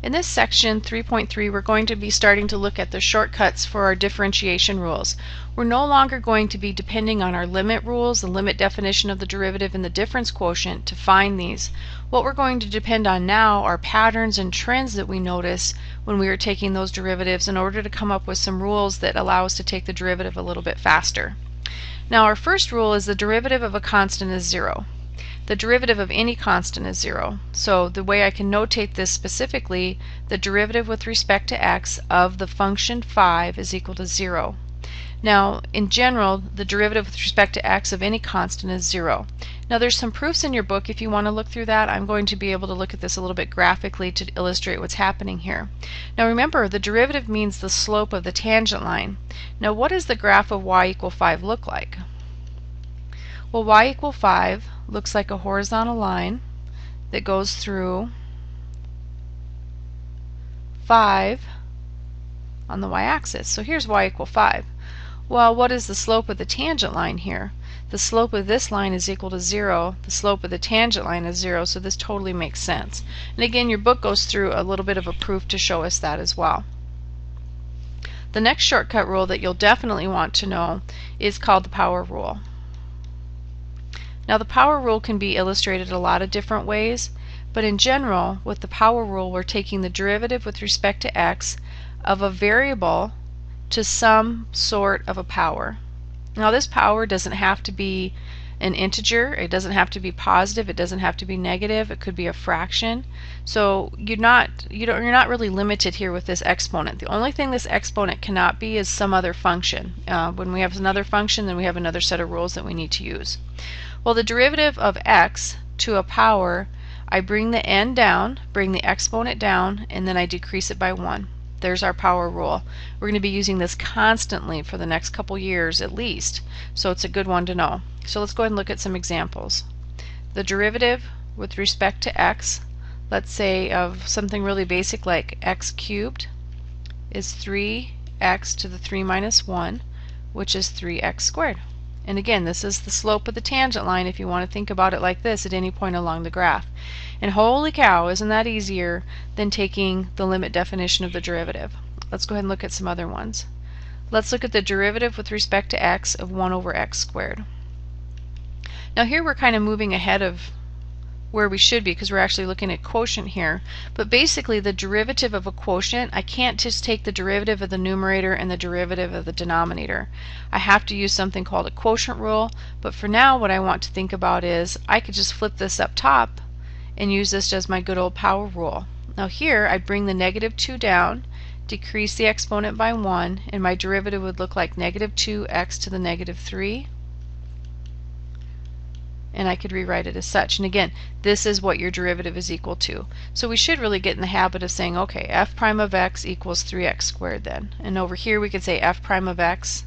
In this section 3.3 we're going to be starting to look at the shortcuts for our differentiation rules. We're no longer going to be depending on our limit rules, the limit definition of the derivative and the difference quotient to find these. What we're going to depend on now are patterns and trends that we notice when we are taking those derivatives in order to come up with some rules that allow us to take the derivative a little bit faster. Now our first rule is the derivative of a constant is 0. The derivative of any constant is 0. So the way I can notate this specifically, the derivative with respect to x of the function 5 is equal to 0. Now in general, the derivative with respect to x of any constant is 0. Now there's some proofs in your book if you want to look through that. I'm going to be able to look at this a little bit graphically to illustrate what's happening here. Now remember, the derivative means the slope of the tangent line. Now what does the graph of y equal 5 look like? Well, y equal 5 looks like a horizontal line that goes through 5 on the y-axis. So here's y equal 5. Well, what is the slope of the tangent line here? The slope of this line is equal to 0. The slope of the tangent line is 0, so this totally makes sense. And again, your book goes through a little bit of a proof to show us that as well. The next shortcut rule that you'll definitely want to know is called the power rule. Now the power rule can be illustrated a lot of different ways, but in general with the power rule we're taking the derivative with respect to x of a variable to some sort of a power. Now this power doesn't have to be an integer, it doesn't have to be positive, it doesn't have to be negative, it could be a fraction. So you're not really limited here with this exponent. The only thing this exponent cannot be is some other function. When we have another function, then we have another set of rules that we need to use. Well, the derivative of x to a power, I bring the n down, bring the exponent down, and then I decrease it by 1. There's our power rule. We're going to be using this constantly for the next couple years at least, so it's a good one to know. So let's go ahead and look at some examples. The derivative with respect to x, let's say of something really basic like x cubed, is 3x to the 3 minus 1, which is 3x squared. And again, this is the slope of the tangent line if you want to think about it like this at any point along the graph. And holy cow, isn't that easier than taking the limit definition of the derivative? Let's go ahead and look at some other ones. Let's look at the derivative with respect to x of 1 over x squared. Now here we're kind of moving ahead of where we should be because we're actually looking at quotient here. But basically the derivative of a quotient, I can't just take the derivative of the numerator and the derivative of the denominator. I have to use something called a quotient rule, but for now what I want to think about is I could just flip this up top and use this as my good old power rule. Now here I bring the negative 2 down, decrease the exponent by 1, and my derivative would look like negative 2x to the negative 3. And I could rewrite it as such. And again, this is what your derivative is equal to. So we should really get in the habit of saying, okay, f prime of x equals 3x squared then. And over here we could say f prime of x.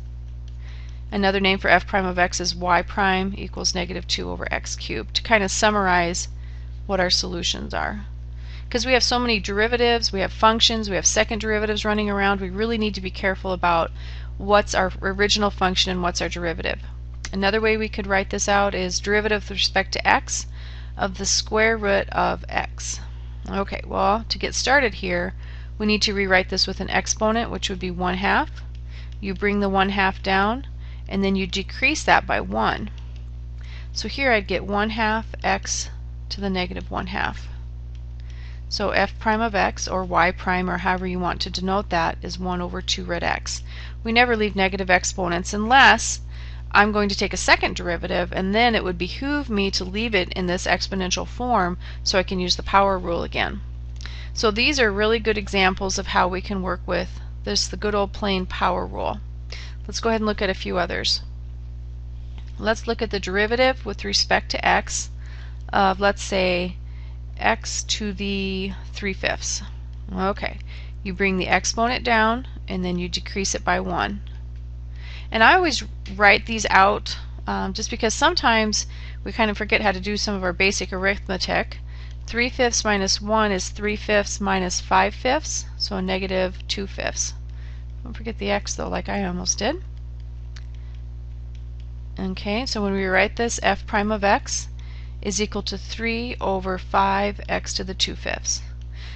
Another name for f prime of x is y prime equals negative 2 over x cubed, to kind of summarize what our solutions are. Because we have so many derivatives, we have functions, we have second derivatives running around, we really need to be careful about what's our original function and what's our derivative. Another way we could write this out is derivative with respect to x of the square root of x. Okay, well, to get started here, we need to rewrite this with an exponent, which would be 1/2. You bring the 1/2 down, and then you decrease that by 1. So here I'd get 1/2 x to the negative 1/2. So f prime of x, or y prime, or however you want to denote that, is 1 over 2 root x. We never leave negative exponents unless I'm going to take a second derivative, and then it would behoove me to leave it in this exponential form so I can use the power rule again. So these are really good examples of how we can work with this, the good old plain power rule. Let's go ahead and look at a few others. Let's look at the derivative with respect to x of, let's say, x to the 3/5. Okay, you bring the exponent down and then you decrease it by 1. And I always write these out just because sometimes we kind of forget how to do some of our basic arithmetic. 3/5 minus 1 is 3/5 minus 5/5, so a negative 2/5. Don't forget the x though, like I almost did. Okay, so when we write this, f prime of x is equal to 3 over 5x to the 2/5.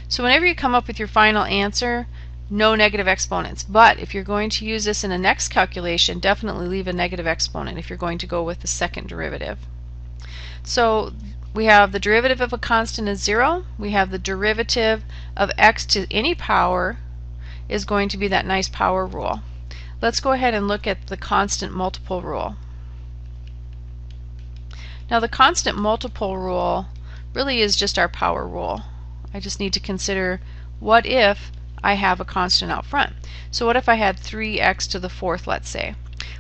So whenever you come up with your final answer, no negative exponents. But if you're going to use this in a next calculation, definitely leave a negative exponent if you're going to go with the second derivative. So we have the derivative of a constant is 0. We have the derivative of x to any power is going to be that nice power rule. Let's go ahead and look at the constant multiple rule. Now the constant multiple rule really is just our power rule. I just need to consider, what if I have a constant out front? So what if I had 3x to the 4th, let's say?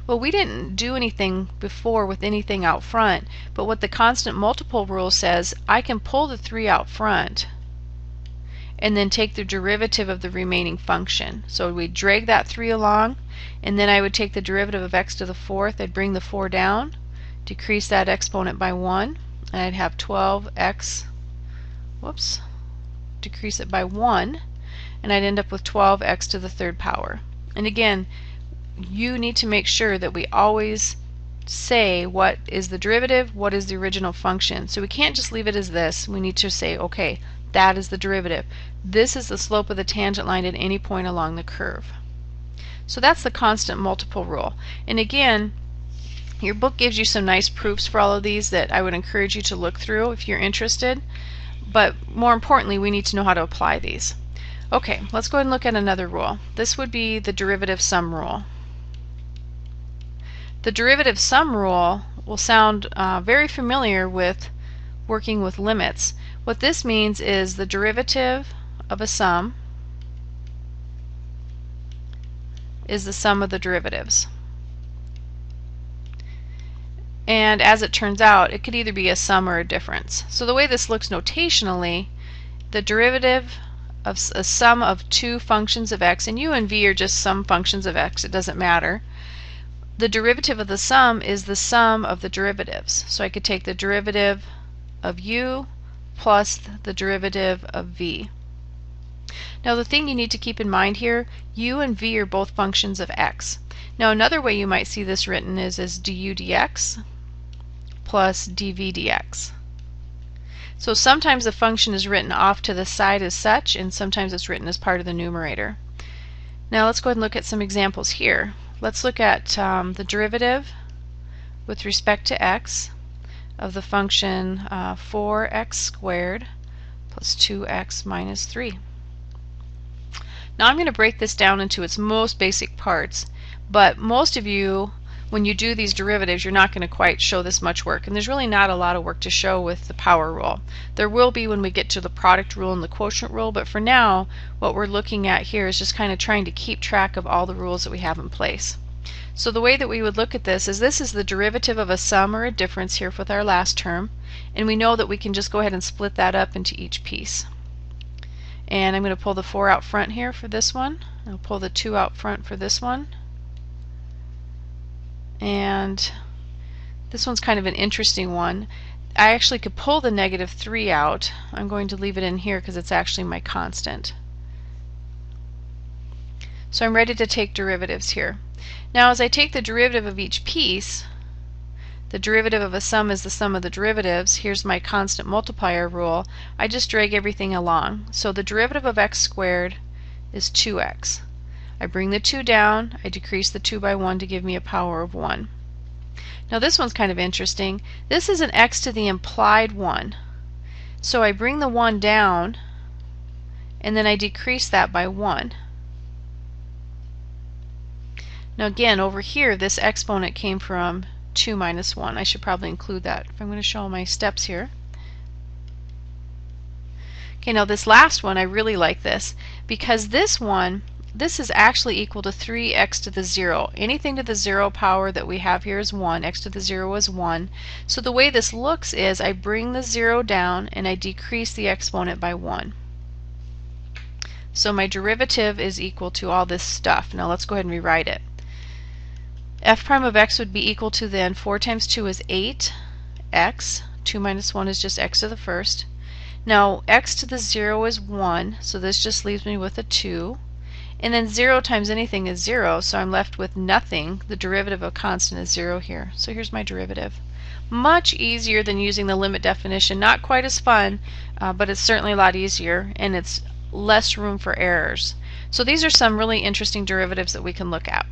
Well, we didn't do anything before with anything out front, but what the constant multiple rule says, I can pull the 3 out front and then take the derivative of the remaining function. So we drag that 3 along, and then I would take the derivative of x to the 4th, I'd bring the 4 down, decrease that exponent by 1, and I'd have 12x, decrease it by 1, and I'd end up with 12x to the 3rd power. And again, you need to make sure that we always say what is the derivative, what is the original function. So we can't just leave it as this. We need to say, okay, that is the derivative. This is the slope of the tangent line at any point along the curve. So that's the constant multiple rule. And again, your book gives you some nice proofs for all of these that I would encourage you to look through if you're interested. But more importantly, we need to know how to apply these. Okay, let's go ahead and look at another rule. This would be the derivative sum rule. The derivative sum rule will sound very familiar with working with limits. What this means is the derivative of a sum is the sum of the derivatives. And as it turns out, it could either be a sum or a difference. So the way this looks notationally, the derivative of a sum of two functions of x, and u and v are just some functions of x, it doesn't matter. The derivative of the sum is the sum of the derivatives. So I could take the derivative of u plus the derivative of v. Now the thing you need to keep in mind here, u and v are both functions of x. Now another way you might see this written is as du dx plus dv dx. So sometimes the function is written off to the side as such, and sometimes it's written as part of the numerator. Now let's go ahead and look at some examples here. Let's look at the derivative with respect to x of the function 4x squared plus 2x minus 3. Now I'm going to break this down into its most basic parts, but most of you, when you do these derivatives, you're not going to quite show this much work, and there's really not a lot of work to show with the power rule. There will be when we get to the product rule and the quotient rule, but for now what we're looking at here is just kind of trying to keep track of all the rules that we have in place. So the way that we would look at this is the derivative of a sum or a difference here with our last term, and we know that we can just go ahead and split that up into each piece. And I'm going to pull the 4 out front here for this one. I'll pull the 2 out front for this one. And this one's kind of an interesting one. I actually could pull the negative 3 out. I'm going to leave it in here because it's actually my constant. So I'm ready to take derivatives here. Now as I take the derivative of each piece, the derivative of a sum is the sum of the derivatives. Here's my constant multiplier rule. I just drag everything along. So the derivative of x squared is 2x. I bring the 2 down, I decrease the 2 by 1 to give me a power of 1. Now this one's kind of interesting. This is an x to the implied 1. So I bring the 1 down, and then I decrease that by 1. Now again, over here, this exponent came from 2 minus 1. I should probably include that if I'm going to show my steps here. Okay, now this last one, I really like this, because this is actually equal to 3x to the 0. Anything to the 0 power that we have here is 1. X to the 0 is 1. So the way this looks is I bring the 0 down and I decrease the exponent by 1. So my derivative is equal to all this stuff. Now let's go ahead and rewrite it. F prime of x would be equal to then 4 times 2 is 8x. 2 minus 1 is just x to the first. Now x to the 0 is 1, so this just leaves me with a 2. And then 0 times anything is 0, so I'm left with nothing. The derivative of a constant is 0 here. So here's my derivative. Much easier than using the limit definition. Not quite as fun, but it's certainly a lot easier, and it's less room for errors. So these are some really interesting derivatives that we can look at.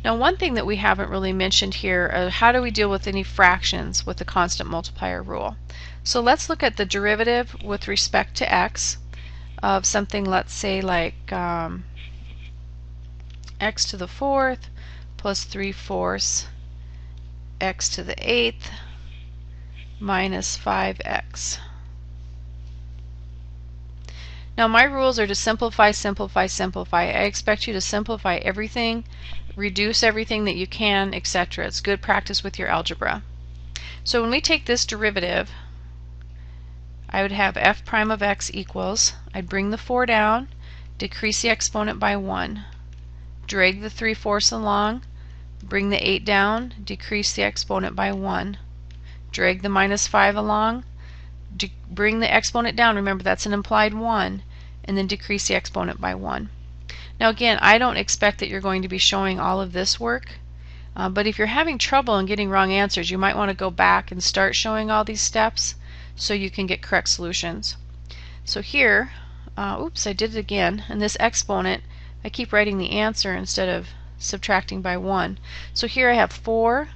Now, one thing that we haven't really mentioned here, how do we deal with any fractions with the constant multiplier rule? So let's look at the derivative with respect to x of something, let's say like x to the 4th plus 3/4 x to the 8th minus 5x. Now my rules are to simplify, simplify, simplify. I expect you to simplify everything, reduce everything that you can, etc. It's good practice with your algebra. So when we take this derivative, I would have f prime of x equals, I'd bring the 4 down, decrease the exponent by 1, drag the 3/4 along, bring the 8 down, decrease the exponent by 1, drag the minus 5 along, bring the exponent down, remember that's an implied 1, and then decrease the exponent by 1. Now again, I don't expect that you're going to be showing all of this work, but if you're having trouble and getting wrong answers, you might want to go back and start showing all these steps so you can get correct solutions. So here, oops, I did it again, and this exponent, I keep writing the answer instead of subtracting by 1. So here I have 4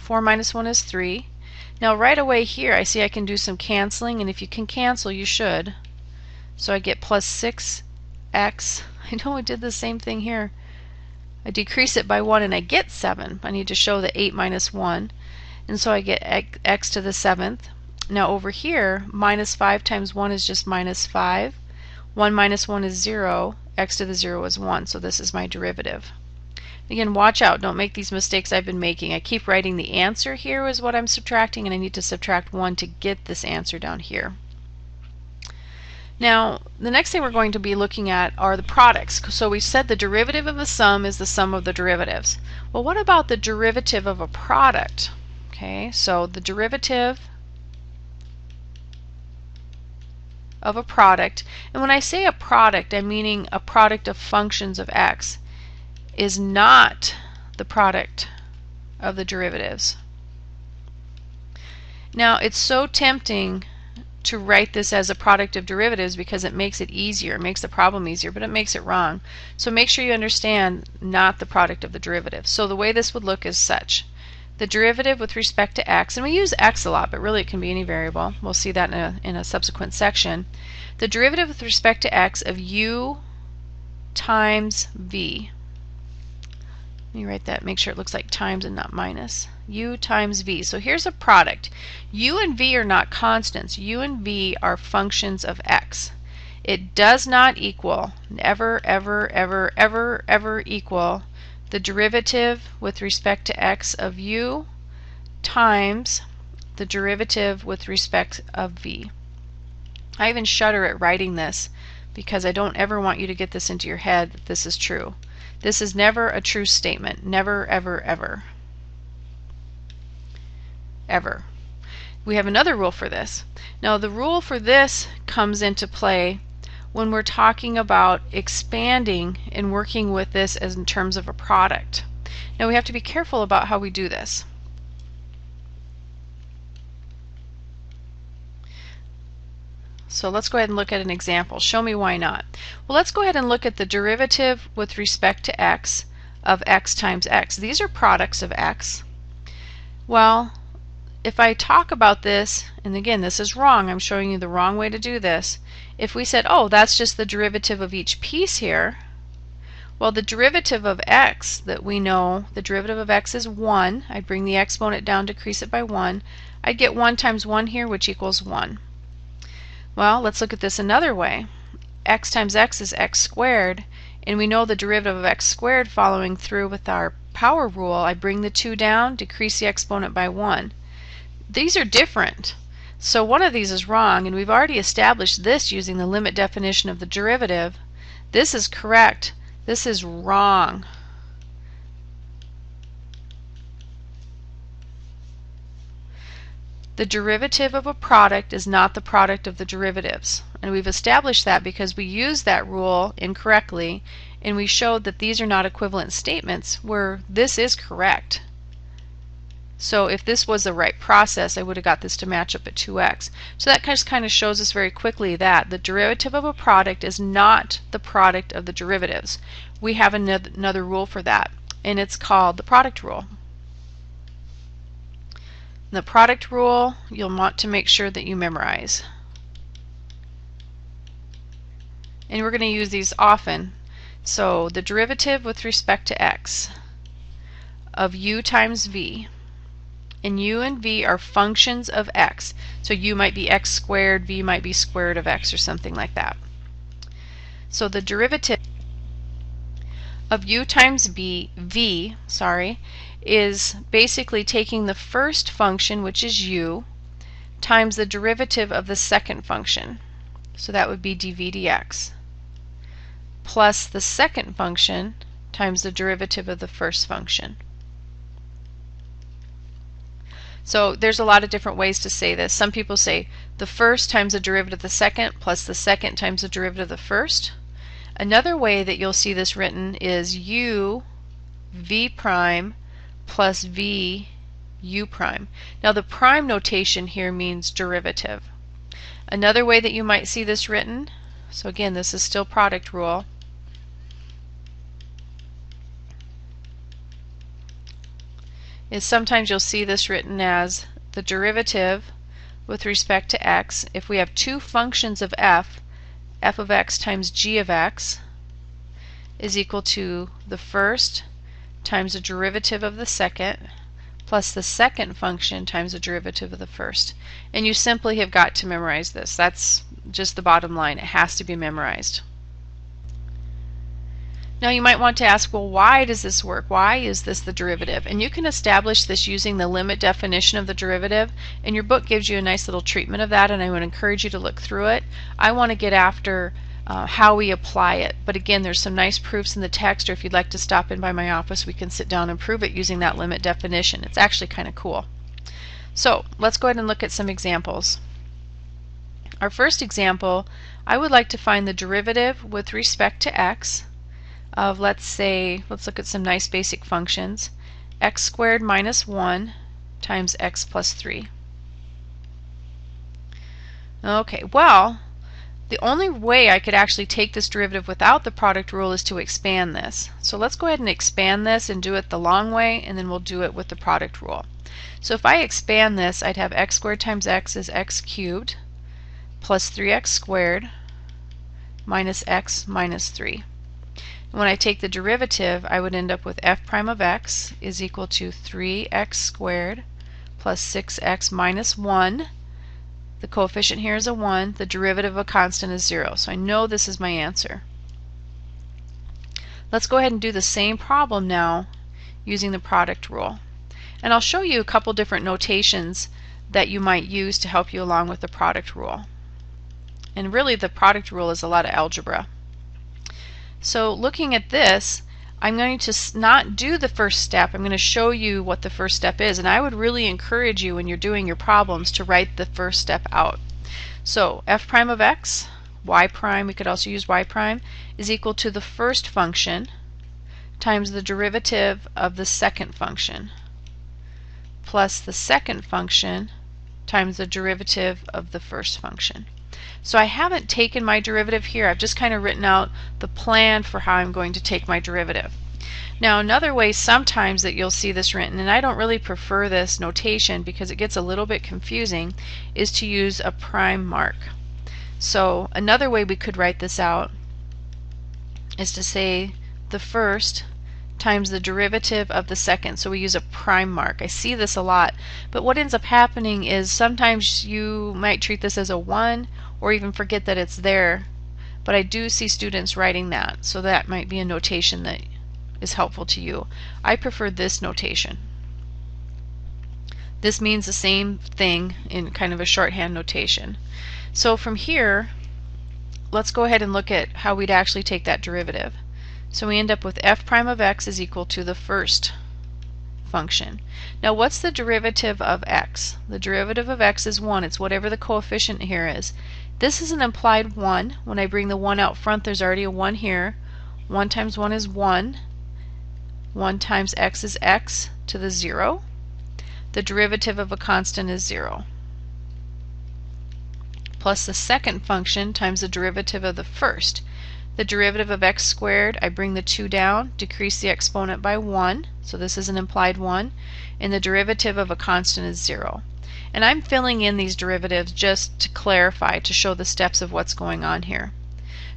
minus 1 is 3. Now right away here I see I can do some canceling, and if you can cancel you should. So I get plus 6x. I know I did the same thing here. I decrease it by 1 and I get 7. I need to show the 8 minus 1, and so I get x to the 7th. Now over here, minus 5 times 1 is just minus 5. 1 minus 1 is 0. X to the 0 is 1, so this is my derivative. Again, watch out, don't make these mistakes I've been making. I keep writing the answer here is what I'm subtracting, and I need to subtract 1 to get this answer down here. Now, the next thing we're going to be looking at are the products. So we said the derivative of a sum is the sum of the derivatives. Well, what about the derivative of a product? Okay, so the derivative of a product, and when I say a product, I'm meaning a product of functions of x, is not the product of the derivatives. Now it's so tempting to write this as a product of derivatives because it makes it easier, it makes the problem easier, but it makes it wrong. So make sure you understand not the product of the derivatives. So the way this would look is such. The derivative with respect to x, and we use x a lot, but really it can be any variable. We'll see that in a subsequent section. The derivative with respect to x of u times v. Let me write that, make sure it looks like times and not minus. U times v. So here's a product. U and v are not constants. U and v are functions of x. It does not equal, ever, ever, ever, ever, ever equal the derivative with respect to x of u times the derivative with respect of v. I even shudder at writing this because I don't ever want you to get this into your head that this is true. This is never a true statement. Never, ever, ever. Ever. We have another rule for this. Now the rule for this comes into play when we're talking about expanding and working with this as in terms of a product. Now we have to be careful about how we do this. So let's go ahead and look at an example. Show me why not. Well, let's go ahead and look at the derivative with respect to x of x times x. These are products of x. Well, if I talk about this, and again this is wrong, I'm showing you the wrong way to do this. If we said, oh, that's just the derivative of each piece here, well, the derivative of x that we know, the derivative of x is 1. I'd bring the exponent down, decrease it by 1. I'd get 1 times 1 here, which equals 1. Well, let's look at this another way. X times x is x squared, and we know the derivative of x squared following through with our power rule. I bring the 2 down, decrease the exponent by 1. These are different. So one of these is wrong, and we've already established this using the limit definition of the derivative. This is correct. This is wrong. The derivative of a product is not the product of the derivatives. And we've established that because we used that rule incorrectly, and we showed that these are not equivalent statements where this is correct. So if this was the right process, I would have got this to match up at 2x. So that just kind of shows us very quickly that the derivative of a product is not the product of the derivatives. We have another rule for that, and it's called the product rule. The product rule you'll want to make sure that you memorize. And we're going to use these often. So the derivative with respect to x of u times v. And u and v are functions of x. So u might be x squared, v might be square root of x, or something like that. So the derivative of u times v is basically taking the first function, which is u, times the derivative of the second function. So that would be dv dx, plus the second function times the derivative of the first function. So there's a lot of different ways to say this. Some people say the first times the derivative of the second plus the second times the derivative of the first. Another way that you'll see this written is u v prime plus v u prime. Now the prime notation here means derivative. Another way that you might see this written, so again this is still product rule, is sometimes you'll see this written as the derivative with respect to x. If we have two functions of f of x times g of x is equal to the first times the derivative of the second plus the second function times the derivative of the first. And you simply have got to memorize this. That's just the bottom line. It has to be memorized. Now you might want to ask, well, why does this work? Why is this the derivative? And you can establish this using the limit definition of the derivative, and your book gives you a nice little treatment of that, and I would encourage you to look through it. I want to get after how we apply it, but again, there's some nice proofs in the text, or if you'd like to stop in by my office, we can sit down and prove it using that limit definition. It's actually kind of cool. So let's go ahead and look at some examples. Our first example, I would like to find the derivative with respect to x of, let's look at some nice basic functions, x squared minus 1 times x plus 3. Okay, well, the only way I could actually take this derivative without the product rule is to expand this. So let's go ahead and expand this and do it the long way, and then we'll do it with the product rule. So if I expand this, I'd have x squared times x is x cubed plus 3x squared minus x minus 3. When I take the derivative, I would end up with f prime of x is equal to 3x squared plus 6x minus 1. The coefficient here is a 1. The derivative of a constant is 0. So I know this is my answer. Let's go ahead and do the same problem now using the product rule. And I'll show you a couple different notations that you might use to help you along with the product rule. And really the product rule is a lot of algebra. So looking at this, I'm going to not do the first step. I'm going to show you what the first step is, and I would really encourage you when you're doing your problems to write the first step out. So f prime of x, y prime, we could also use y prime, is equal to the first function times the derivative of the second function plus the second function times the derivative of the first function. So I haven't taken my derivative here. I've just kind of written out the plan for how I'm going to take my derivative. Now another way sometimes that you'll see this written, and I don't really prefer this notation because it gets a little bit confusing, is to use a prime mark. So another way we could write this out is to say the first times the derivative of the second. So we use a prime mark. I see this a lot, but what ends up happening is sometimes you might treat this as a 1 or even forget that it's there, but I do see students writing that, so that might be a notation that is helpful to you. I prefer this notation. This means the same thing in kind of a shorthand notation. So from here, let's go ahead and look at how we'd actually take that derivative. So we end up with f prime of x is equal to the first function. Now what's the derivative of x? The derivative of x is 1. It's whatever the coefficient here is. This is an implied 1. When I bring the 1 out front, there's already a 1 here. 1 times 1 is 1. 1 times x is x to the 0. the derivative of a constant is 0. Plus the second function times the derivative of the first. The derivative of x squared, I bring the 2 down, decrease the exponent by 1, so this is an implied 1, and the derivative of a constant is 0. And I'm filling in these derivatives just to clarify, to show the steps of what's going on here.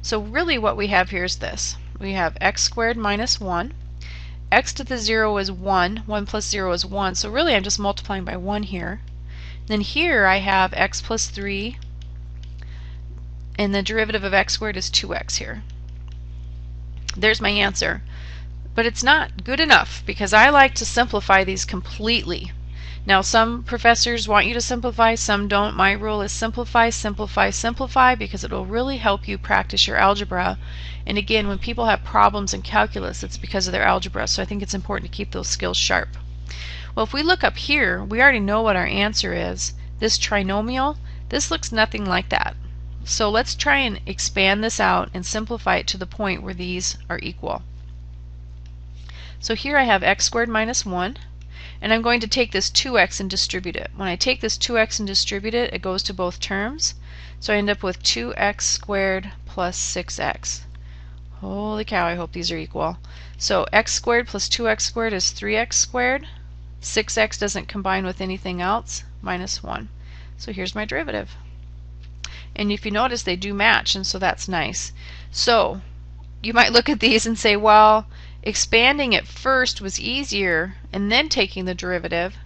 So really what we have here is this. We have x squared minus 1. X to the 0 is 1. 1 plus 0 is 1. So really I'm just multiplying by 1 here. Then here I have x plus 3, and the derivative of x squared is 2x here. There's my answer. But it's not good enough because I like to simplify these completely. Now some professors want you to simplify, some don't. My rule is simplify, simplify, simplify, because it will really help you practice your algebra. And again, when people have problems in calculus, it's because of their algebra, so I think it's important to keep those skills sharp. Well, if we look up here, we already know what our answer is. This trinomial, this looks nothing like that. So let's try and expand this out and simplify it to the point where these are equal. So here I have x squared minus 1, and I'm going to take this 2x and distribute it. When I take this 2x and distribute it, it goes to both terms. So I end up with 2x squared plus 6x. Holy cow, I hope these are equal. So x squared plus 2x squared is 3x squared. 6x doesn't combine with anything else, minus 1. So here's my derivative. And if you notice, they do match, and so that's nice. So you might look at these and say, well, expanding it first was easier, and then taking the derivative.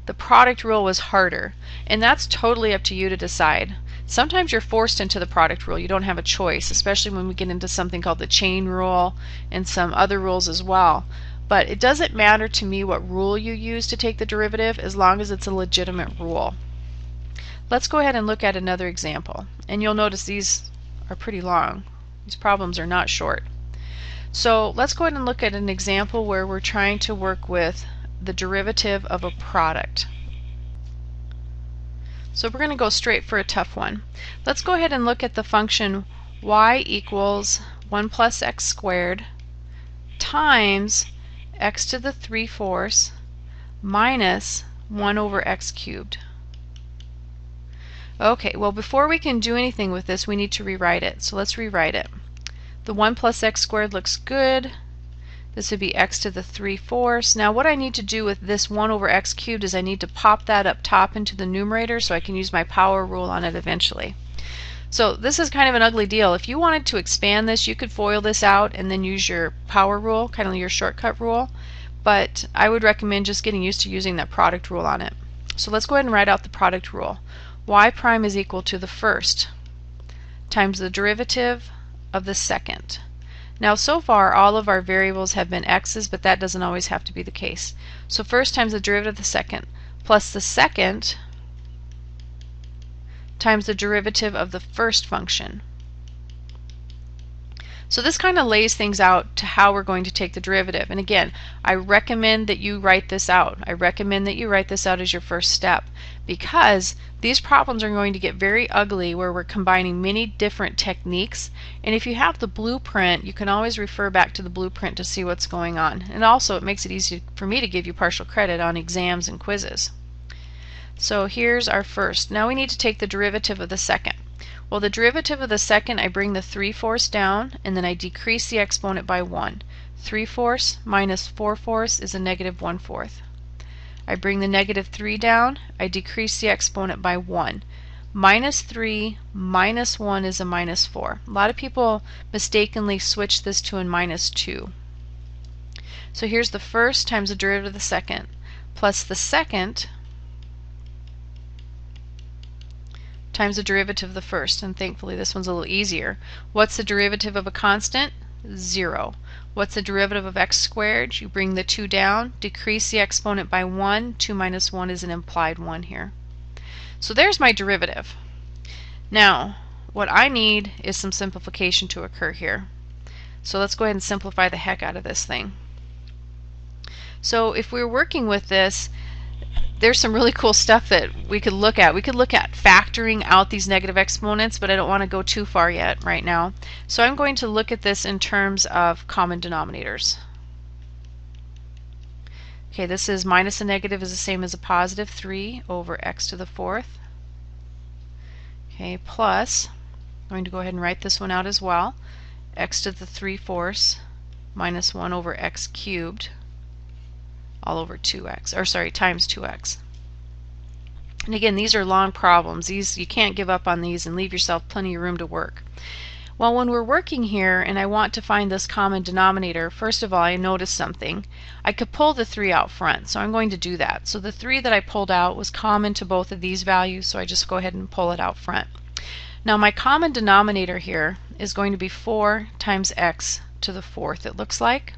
The product rule was harder, and that's totally up to you to decide. Sometimes you're forced into the product rule. You don't have a choice, especially when we get into something called the chain rule and some other rules as well. But it doesn't matter to me what rule you use to take the derivative as long as it's a legitimate rule. Let's go ahead and look at another example, and you'll notice these are pretty long. These problems are not short. So let's go ahead and look at an example where we're trying to work with the derivative of a product. So we're going to go straight for a tough one. Let's go ahead and look at the function y equals 1 plus x squared times x to the 3/4 minus 1 over x cubed. Okay, well, before we can do anything with this, we need to rewrite it. So let's rewrite it. The 1 plus x squared looks good. This would be x to the 3/4. Now what I need to do with this 1 over x cubed is I need to pop that up top into the numerator so I can use my power rule on it eventually. So this is kind of an ugly deal. If you wanted to expand this, you could FOIL this out and then use your power rule, kind of your shortcut rule. But I would recommend just getting used to using that product rule on it. So let's go ahead and write out the product rule. Y prime is equal to the first times the derivative of the second. Now so far all of our variables have been x's, but that doesn't always have to be the case. So first times the derivative of the second plus the second times the derivative of the first function. So this kind of lays things out to how we're going to take the derivative. And again, I recommend that you write this out. I recommend that you write this out as your first step, because these problems are going to get very ugly where we're combining many different techniques. And if you have the blueprint, you can always refer back to the blueprint to see what's going on. And also it makes it easy for me to give you partial credit on exams and quizzes. So here's our first. Now we need to take the derivative of the second. Well, the derivative of the second, I bring the 3/4 down, and then I decrease the exponent by 1. 3/4 minus 4/4 is a negative 1/4. I bring the negative 3 down, I decrease the exponent by 1. Minus 3 minus 1 is a minus 4. A lot of people mistakenly switch this to a minus 2. So here's the first times the derivative of the second, plus the second times the derivative of the first, and thankfully this one's a little easier. What's the derivative of a constant? 0. What's the derivative of x squared? You bring the 2 down, decrease the exponent by 1. 2 minus 1 is an implied 1 here. So there's my derivative. Now what I need is some simplification to occur here. So let's go ahead and simplify the heck out of this thing. So if we're working with this, there's some really cool stuff that we could look at. We could look at factoring out these negative exponents, but I don't want to go too far yet right now. So I'm going to look at this in terms of common denominators. Okay, this is minus a negative is the same as a positive 3 over x to the fourth. Okay, plus, I'm going to go ahead and write this one out as well. X to the 3/4 minus 1 over x cubed all over 2x, or sorry, times 2x. And again, these are long problems. These, you can't give up on these and leave yourself plenty of room to work. Well, when we're working here and I want to find this common denominator, first of all, I noticed something. I could pull the 3 out front, so I'm going to do that. So the 3 that I pulled out was common to both of these values, so I just go ahead and pull it out front. Now my common denominator here is going to be 4 times x to the fourth, it looks like.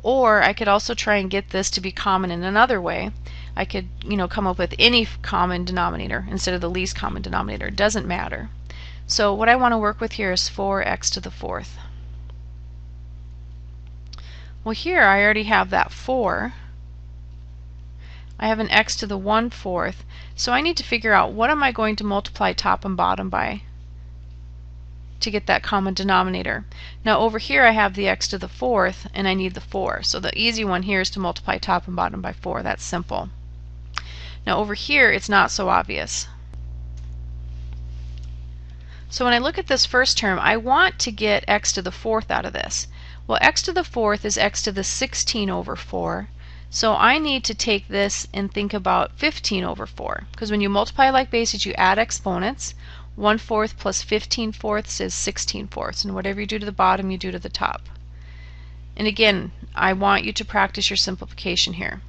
Or I could also try and get this to be common in another way. I could, come up with any common denominator instead of the least common denominator. It doesn't matter. So what I want to work with here is 4x to the fourth. Well, here I already have that 4. I have an x to the 1/4. So I need to figure out what am I going to multiply top and bottom by to get that common denominator. Now over here I have the x to the fourth and I need the 4. So the easy one here is to multiply top and bottom by 4. That's simple. Now over here it's not so obvious. So when I look at this first term, I want to get x to the fourth out of this. Well, x to the fourth is x to the 16 over 4. So I need to take this and think about 15 over 4. Because when you multiply like bases, you add exponents. 1/4 plus 15/4 is 16/4. And whatever you do to the bottom, you do to the top. And again, I want you to practice your simplification here.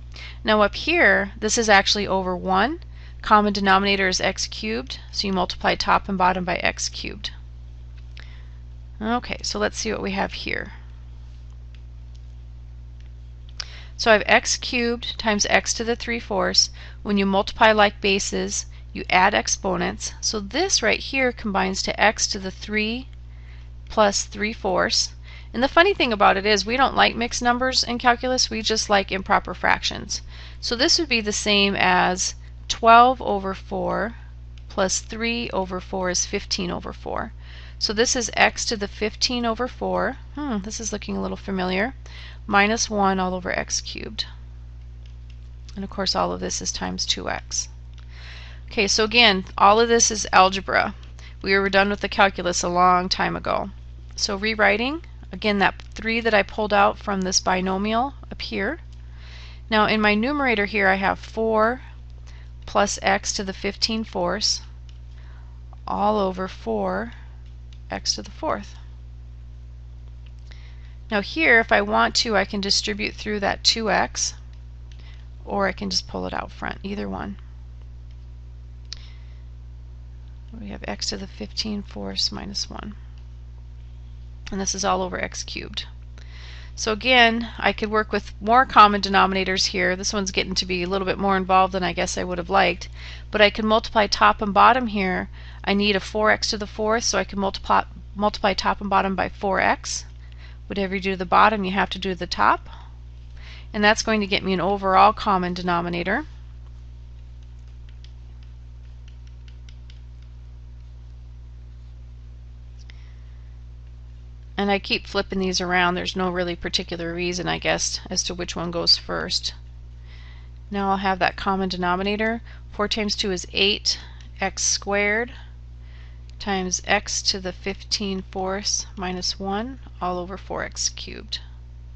Now up here, this is actually over 1. Common denominator is x cubed, so you multiply top and bottom by x cubed. Okay, so let's see what we have here. So I have x cubed times x to the 3/4. When you multiply like bases, you add exponents. So this right here combines to x to the 3 plus 3/4. And the funny thing about it is we don't like mixed numbers in calculus, we just like improper fractions. So this would be the same as 12 over 4 plus 3 over 4 is 15 over 4. So this is x to the 15 over 4. This is looking a little familiar. Minus 1 all over x cubed. And of course all of this is times 2x. Okay, so again, all of this is algebra. We were done with the calculus a long time ago. So rewriting, again, that 3 that I pulled out from this binomial up here. Now in my numerator here I have 4 plus x to the 15/4 all over 4 x to the fourth. Now here, if I want to, I can distribute through that 2x, or I can just pull it out front, either one. We have x to the 15/4 minus 1. And this is all over x cubed. So again, I could work with more common denominators here. This one's getting to be a little bit more involved than I guess I would have liked. But I can multiply top and bottom here. I need a 4x to the fourth, so I can multiply top and bottom by 4x. Whatever you do to the bottom, you have to do to the top. And that's going to get me an overall common denominator. And I keep flipping these around. There's no really particular reason, I guess, as to which one goes first. Now I'll have that common denominator. 4 times 2 is 8, x squared times x to the 15/4 minus 1 all over 4x cubed.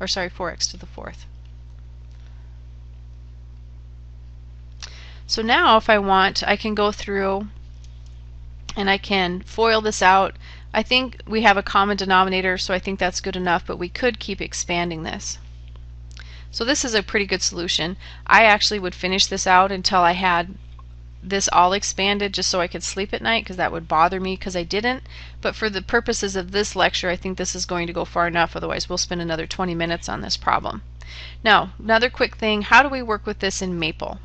Or sorry, 4x to the fourth. So now if I want, I can go through and I can FOIL this out. I think we have a common denominator, so I think that's good enough, but we could keep expanding this. So this is a pretty good solution. I actually would finish this out until I had this all expanded, just so I could sleep at night, because that would bother me because I didn't. But for the purposes of this lecture, I think this is going to go far enough, otherwise we'll spend another 20 minutes on this problem. Now, another quick thing, how do we work with this in Maple?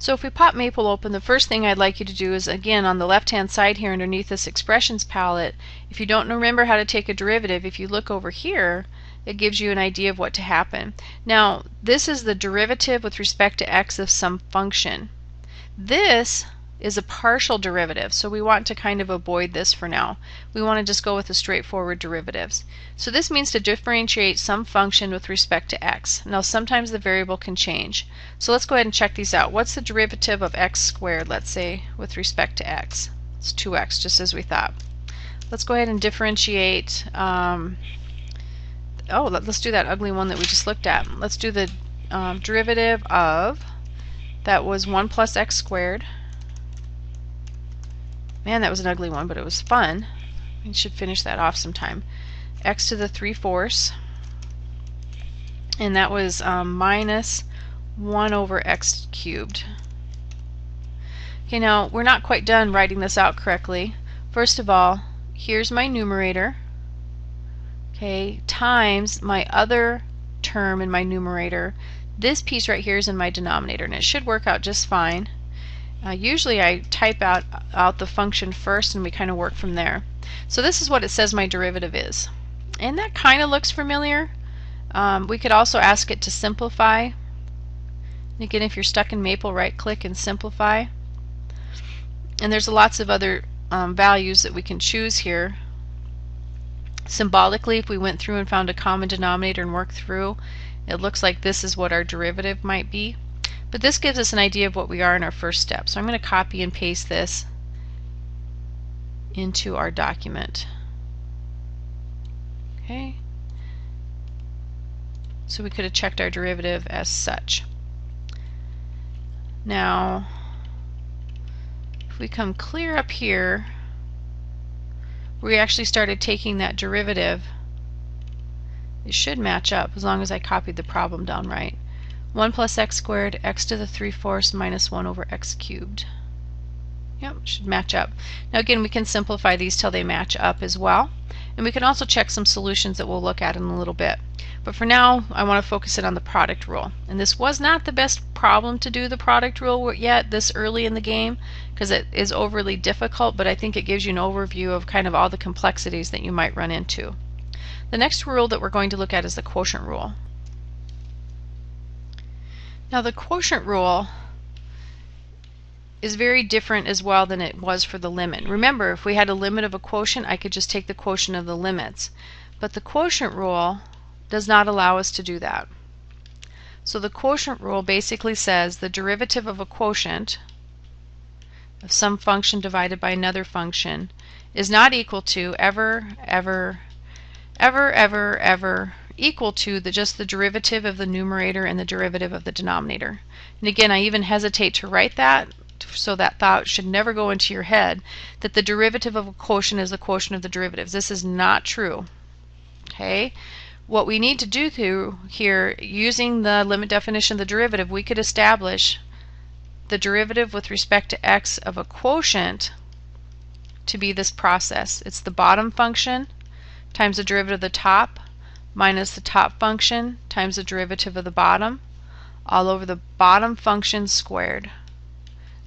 So if we pop Maple open, the first thing I'd like you to do is, again, on the left-hand side here underneath this expressions palette, if you don't remember how to take a derivative, if you look over here, it gives you an idea of what to happen. Now, this is the derivative with respect to x of some function. This is a partial derivative, so we want to kind of avoid this for now. We want to just go with the straightforward derivatives. So this means to differentiate some function with respect to x. Now sometimes the variable can change. So let's go ahead and check these out. What's the derivative of x squared, let's say, with respect to x? It's 2x, just as we thought. Let's go ahead and differentiate. Let's do that ugly one that we just looked at. Let's do the derivative of, that was 1 plus x squared. Man, that was an ugly one, but it was fun. We should finish that off sometime. X to the 3/4, and that was minus 1 over x cubed. Okay, now we're not quite done writing this out correctly. First of all, here's my numerator, okay, times my other term in my numerator. This piece right here is in my denominator, and it should work out just fine. Usually I type out the function first and we kind of work from there. So this is what it says my derivative is. And that kind of looks familiar. We could also ask it to simplify. And again, if you're stuck in Maple, right click and simplify. And there's lots of other values that we can choose here. Symbolically, if we went through and found a common denominator and worked through, it looks like this is what our derivative might be. But this gives us an idea of what we are in our first step. So I'm going to copy and paste this into our document. Okay. So we could have checked our derivative as such. Now, if we come clear up here, we actually started taking that derivative. It should match up as long as I copied the problem down right. 1 plus x squared, x to the 3/4 minus 1 over x cubed. Yep, should match up. Now again, we can simplify these till they match up as well. And we can also check some solutions that we'll look at in a little bit. But for now, I want to focus it on the product rule. And this was not the best problem to do the product rule yet this early in the game, because it is overly difficult, but I think it gives you an overview of kind of all the complexities that you might run into. The next rule that we're going to look at is the quotient rule. Now the quotient rule is very different as well than it was for the limit. Remember, if we had a limit of a quotient, I could just take the quotient of the limits. But the quotient rule does not allow us to do that. So the quotient rule basically says the derivative of a quotient of some function divided by another function is not equal to ever equal to just the derivative of the numerator and the derivative of the denominator. And again, I even hesitate to write that, so that thought should never go into your head that the derivative of a quotient is the quotient of the derivatives. This is not true. Okay? What we need to do here, using the limit definition of the derivative, we could establish the derivative with respect to x of a quotient to be this process. It's the bottom function times the derivative of the top minus the top function times the derivative of the bottom, all over the bottom function squared.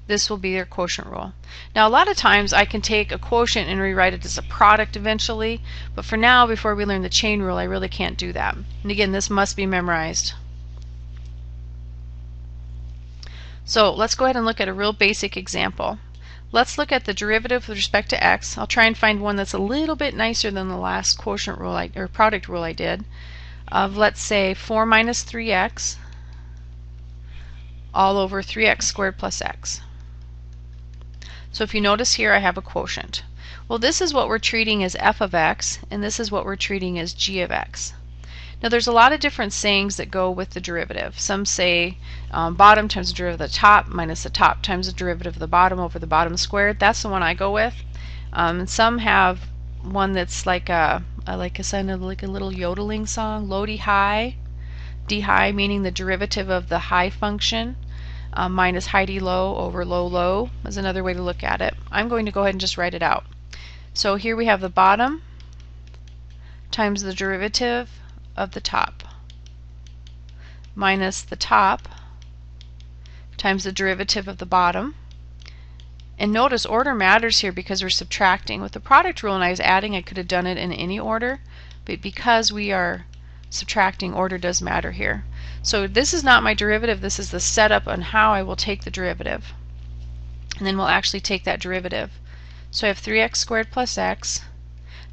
This will be your quotient rule. Now a lot of times I can take a quotient and rewrite it as a product eventually, but for now, before we learn the chain rule, I really can't do that. And again, this must be memorized. So let's go ahead and look at a real basic example. Let's look at the derivative with respect to x. I'll try and find one that's a little bit nicer than the last quotient rule or product rule I did, of let's say 4 minus 3x all over 3x squared plus x. So if you notice here, I have a quotient. Well, this is what we're treating as f of x, and this is what we're treating as g of x. Now there's a lot of different sayings that go with the derivative. Some say bottom times the derivative of the top minus the top times the derivative of the bottom over the bottom squared. That's the one I go with. And some have one that's like a little yodeling song, low d high, d high meaning the derivative of the high function minus high d low over low low is another way to look at it. I'm going to go ahead and just write it out. So here we have the bottom times the derivative of the top minus the top times the derivative of the bottom. And notice order matters here because we're subtracting. With the product rule and I was adding, I could have done it in any order, but because we are subtracting, order does matter here. So this is not my derivative, this is the setup on how I will take the derivative. and then we'll actually take that derivative. So I have 3x squared plus x.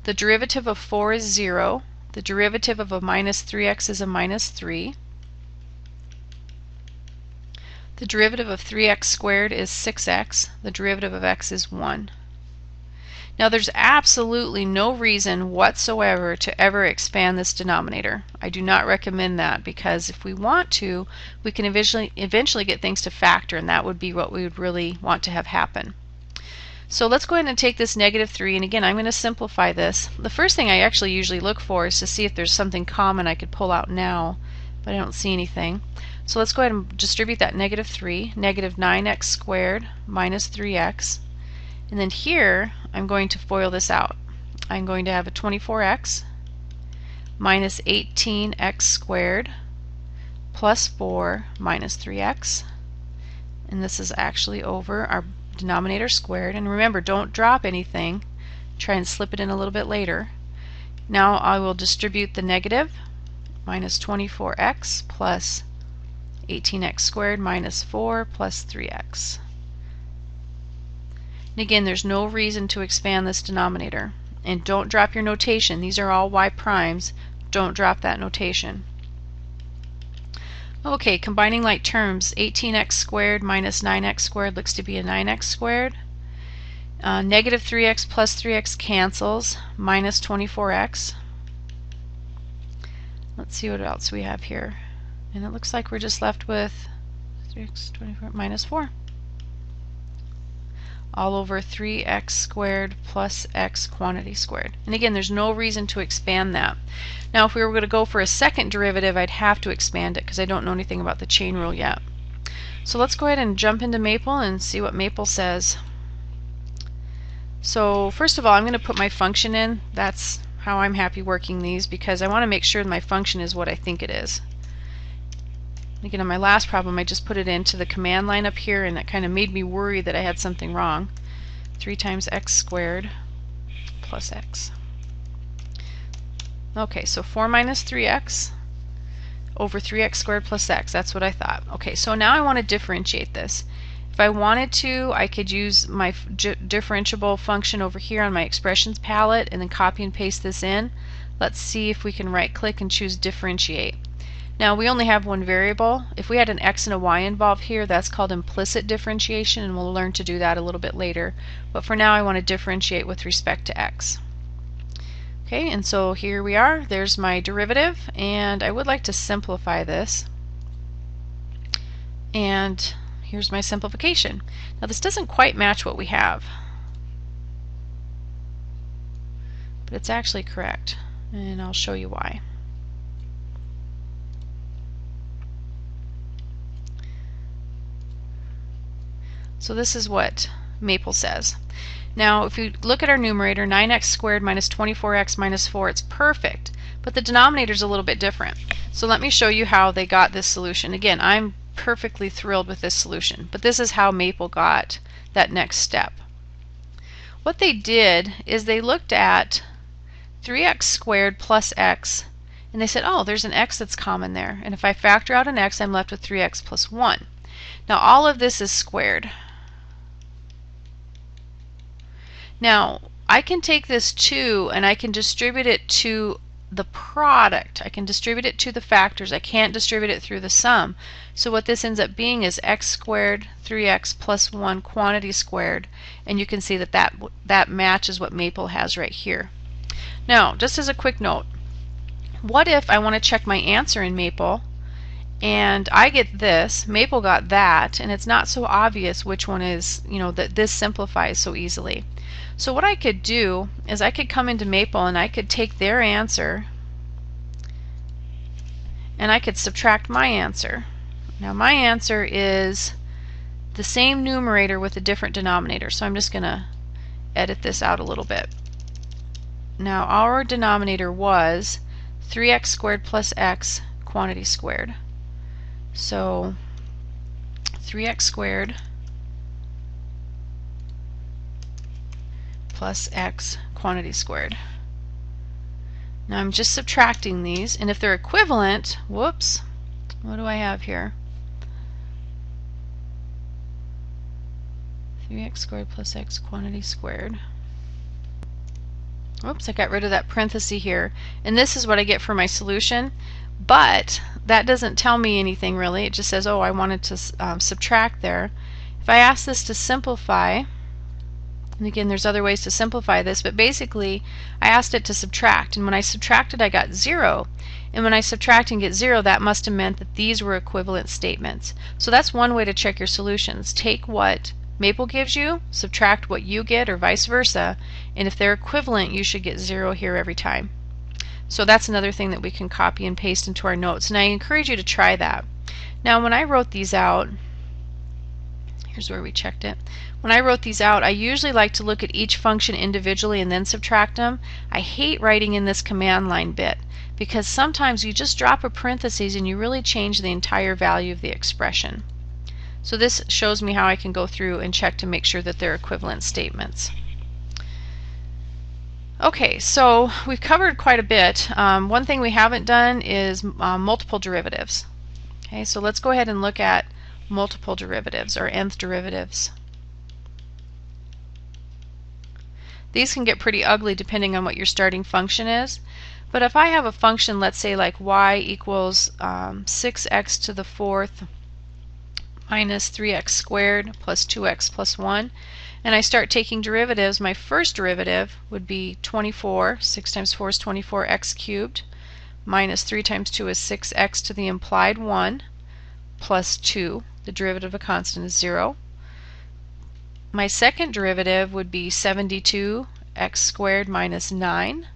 The derivative of 4 is 0. The derivative of a minus 3x is a minus 3. The derivative of 3x squared is 6x. The derivative of x is 1. Now there's absolutely no reason whatsoever to ever expand this denominator. I do not recommend that, because if we want to, we can eventually get things to factor, and that would be what we would really want to have happen. So let's go ahead and take this negative 3, and again I'm going to simplify this. The first thing I actually usually look for is to see if there's something common I could pull out now, but I don't see anything. So let's go ahead and distribute that negative 3, negative 9x squared minus 3x. And then here, I'm going to FOIL this out. I'm going to have a 24x minus 18x squared plus 4 minus 3x. And this is actually over our denominator squared. And remember, don't drop anything. Try and slip it in a little bit later. Now I will distribute the negative, minus 24x plus 18x squared minus 4 plus 3x. And again, there's no reason to expand this denominator. And don't drop your notation. These are all y primes. Don't drop that notation. Okay, combining like terms, 18x squared minus 9x squared looks to be a 9x squared. Negative 3x plus 3x cancels, minus 24x. Let's see what else we have here. And it looks like we're just left with 3x 24 minus 4. All over 3x squared plus x quantity squared. And again, there's no reason to expand that. Now if we were going to go for a second derivative, I'd have to expand it because I don't know anything about the chain rule yet. So let's go ahead and jump into Maple and see what Maple says. So first of all, I'm going to put my function in. That's how I'm happy working these, because I want to make sure my function is what I think it is. Again, on my last problem, I just put it into the command line up here, and that kind of made me worry that I had something wrong. 3 times x squared plus x. Okay, so 4 minus 3x over 3x squared plus x. That's what I thought. Okay, so now I want to differentiate this. If I wanted to, I could use my differentiable function over here on my expressions palette and then copy and paste this in. Let's see if we can right-click and choose differentiate. Now we only have one variable. If we had an x and a y involved here, that's called implicit differentiation, and we'll learn to do that a little bit later. But for now I want to differentiate with respect to x. Okay, and so here we are. There's my derivative, and I would like to simplify this. And here's my simplification. Now this doesn't quite match what we have, but it's actually correct, and I'll show you why. So this is what Maple says. Now if you look at our numerator, 9x squared minus 24x minus 4, it's perfect, but the denominator is a little bit different. So let me show you how they got this solution. Again, I'm perfectly thrilled with this solution, but this is how Maple got that next step. What they did is they looked at 3x squared plus x, and they said, oh, there's an x that's common there, and if I factor out an x, I'm left with 3x plus 1. Now all of this is squared. Now I can take this 2 and I can distribute it to the product. I can distribute it to the factors. I can't distribute it through the sum. So what this ends up being is x squared 3x plus 1 quantity squared, and you can see that that matches what Maple has right here. Now just as a quick note, what if I want to check my answer in Maple and I get this, Maple got that, and it's not so obvious which one is, that this simplifies so easily. So what I could do is I could come into Maple and I could take their answer and I could subtract my answer. Now my answer is the same numerator with a different denominator, so I'm just going to edit this out a little bit. Now our denominator was 3x squared plus x quantity squared. So 3x squared plus x quantity squared. Now I'm just subtracting these, and if they're equivalent, whoops, what do I have here? 3x squared plus x quantity squared. Oops, I got rid of that parenthesis here. And this is what I get for my solution. But that doesn't tell me anything really. It just says, oh, I wanted to subtract there. If I ask this to simplify, and again, there's other ways to simplify this, but basically I asked it to subtract. And when I subtracted, I got 0. And when I subtract and get 0, that must have meant that these were equivalent statements. So that's one way to check your solutions. Take what Maple gives you, subtract what you get, or vice versa, and if they're equivalent, you should get 0 here every time. So that's another thing that we can copy and paste into our notes, and I encourage you to try that. Now when I wrote these out, here's where we checked it. When I wrote these out, I usually like to look at each function individually and then subtract them. I hate writing in this command line bit, because sometimes you just drop a parenthesis and you really change the entire value of the expression. So this shows me how I can go through and check to make sure that they're equivalent statements. Okay, so we've covered quite a bit. One thing we haven't done is multiple derivatives. Okay, so let's go ahead and look at multiple derivatives, or nth derivatives. These can get pretty ugly depending on what your starting function is. But if I have a function, let's say like y equals 6x to the fourth minus 3x squared plus 2x plus 1, and I start taking derivatives, my first derivative would be 24, 6 times 4 is 24x cubed, minus 3 times 2 is 6x to the implied 1, plus 2, the derivative of a constant is 0. My second derivative would be 72x squared minus 9.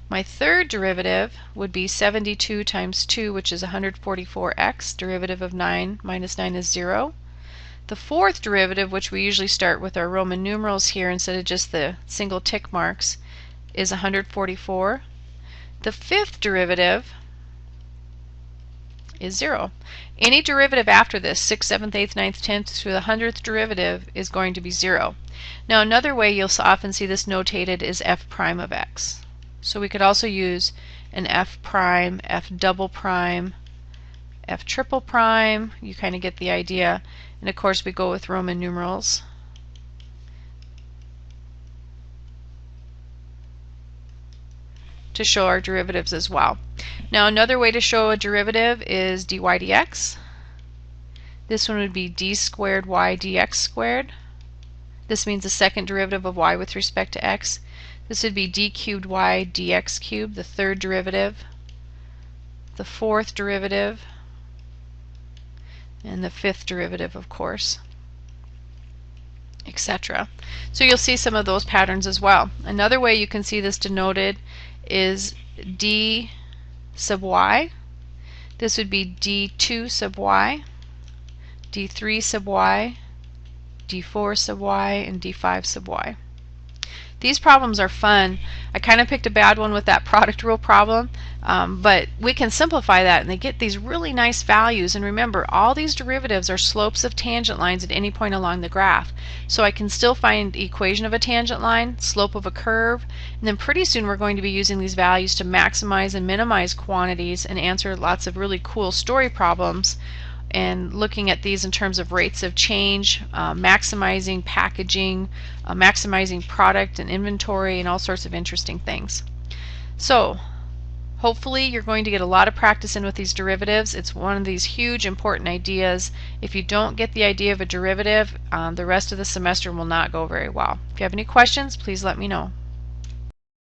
My third derivative would be 72 times 2, which is 144x. Derivative of 9 minus 9 is 0. The fourth derivative, which we usually start with our Roman numerals here instead of just the single tick marks, is 144. The fifth derivative is 0. Any derivative after this, 6th, 7th, 8th, 9th, 10th, to the 100th derivative is going to be 0. Now another way you'll often see this notated is f prime of x. So we could also use an f prime, f double prime, f triple prime. You kind of get the idea. And of course we go with Roman numerals. To show our derivatives as well. Now another way to show a derivative is dy dx. This one would be d squared y dx squared. This means the second derivative of y with respect to x. This would be d cubed y dx cubed, the third derivative, the fourth derivative, and the fifth derivative, of course, etc. So you'll see some of those patterns as well. Another way you can see this denoted is d sub y. This would be d2 sub y, d3 sub y, d4 sub y, and d5 sub y. These problems are fun. I kind of picked a bad one with that product rule problem, but we can simplify that and they get these really nice values. And remember, all these derivatives are slopes of tangent lines at any point along the graph. So I can still find the equation of a tangent line, slope of a curve, and then pretty soon we're going to be using these values to maximize and minimize quantities and answer lots of really cool story problems, and looking at these in terms of rates of change, maximizing packaging, maximizing product and inventory, and all sorts of interesting things. So hopefully you're going to get a lot of practice in with these derivatives. It's one of these huge important ideas. If you don't get the idea of a derivative, the rest of the semester will not go very well. If you have any questions, please let me know.